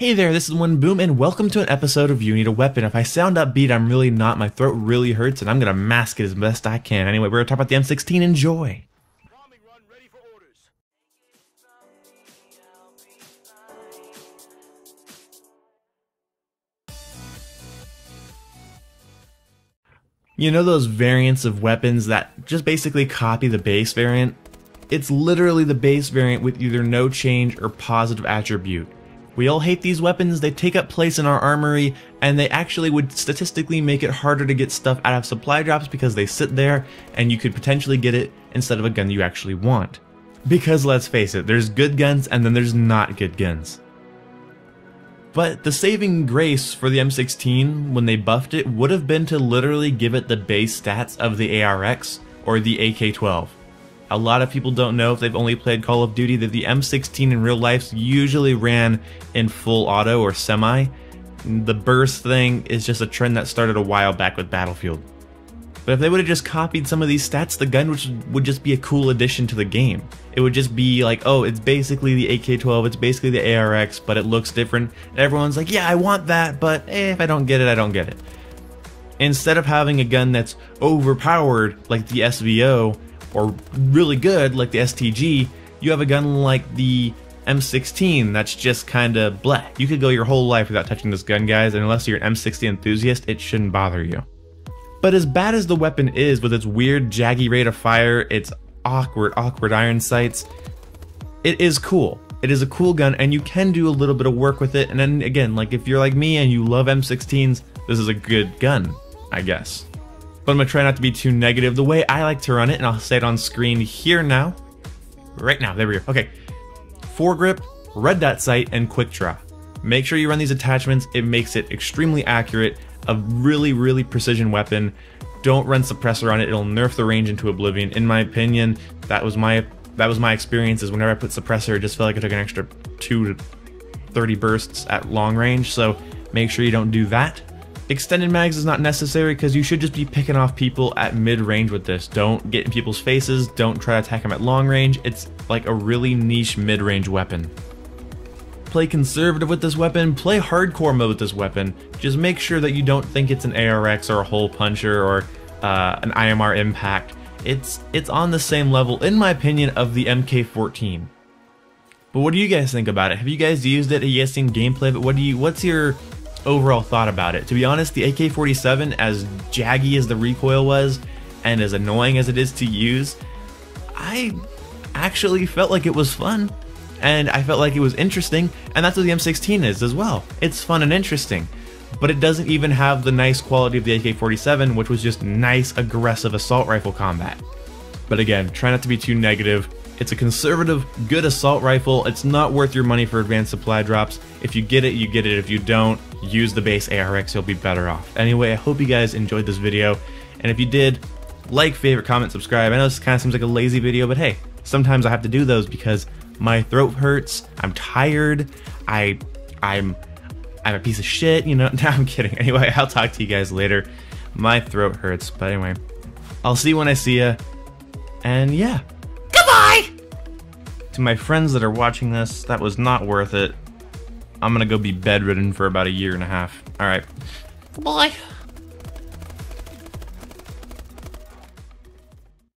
Hey there, this is One Boom, and welcome to an episode of You Need a Weapon. If I sound upbeat, I'm really not. My throat really hurts, and I'm gonna mask it as best I can. Anyway, we're gonna talk about the M16. Enjoy! You know those variants of weapons that just basically copy the base variant? It's literally the base variant with either no change or positive attribute. We all hate these weapons, they take up place in our armory, and they actually would statistically make it harder to get stuff out of supply drops because they sit there and you could potentially get it instead of a gun you actually want. Because let's face it, there's good guns and then there's not good guns. But the saving grace for the M16 when they buffed it would have been to literally give it the base stats of the ARX or the AK-12. A lot of people don't know, if they've only played Call of Duty, that the M16 in real life usually ran in full auto or semi. The burst thing is just a trend that started a while back with Battlefield. But if they would have just copied some of these stats, the gun would just be a cool addition to the game. It would just be like, oh, it's basically the AK-12, it's basically the ARX, but it looks different. And everyone's like, yeah, I want that, but if I don't get it, I don't get it. Instead of having a gun that's overpowered like the SVO, or really good like the STG, you have a gun like the M16 that's just kinda bleh. You could go your whole life without touching this gun, guys, and unless you're an M60 enthusiast, it shouldn't bother you. But as bad as the weapon is, with its weird jaggy rate of fire, its awkward iron sights, it is cool. It is a cool gun, and you can do a little bit of work with it, and then again, like if you're like me and you love M16s, this is a good gun, I guess. But I'm gonna try not to be too negative the way I like to run it, and I'll say it on screen here now. Right now, there we go. Okay, foregrip, red dot sight, and quick draw. Make sure you run these attachments, it makes it extremely accurate, a really precision weapon. Don't run suppressor on it, it'll nerf the range into oblivion. In my opinion, that was my experience, is whenever I put suppressor, it just felt like I took an extra 2 to 30 bursts at long range, so make sure you don't do that. Extended mags is not necessary because you should just be picking off people at mid-range with this. Don't get in people's faces, don't try to attack them at long range. It's like a really niche mid-range weapon. Play conservative with this weapon, play hardcore mode with this weapon. Just make sure that you don't think it's an ARX or a hole puncher or an IMR impact. It's on the same level, in my opinion, of the MK14. But what do you guys think about it? Have you guys used it? Have you guys seen gameplay of it? What's your overall thought about it? To be honest, the AK-47, as jaggy as the recoil was and as annoying as it is to use, I actually felt like it was fun, and I felt like it was interesting, and that's what the M16 is as well. It's fun and interesting, but it doesn't even have the nice quality of the AK-47, which was just nice, aggressive assault rifle combat. But again, try not to be too negative. It's a conservative, good assault rifle. It's not worth your money for advanced supply drops. If you get it, you get it. If you don't, use the base ARX, you'll be better off. Anyway, I hope you guys enjoyed this video, and if you did, like, favorite, comment, subscribe. I know this kind of seems like a lazy video, but hey, sometimes I have to do those because my throat hurts, I'm tired, I'm a piece of shit, you know. No, I'm kidding. Anyway, I'll talk to you guys later. My throat hurts, but anyway, I'll see you when I see ya, and yeah. Goodbye! To my friends that are watching this, that was not worth it. I'm gonna go be bedridden for about 1.5 years. Alright. Goodbye.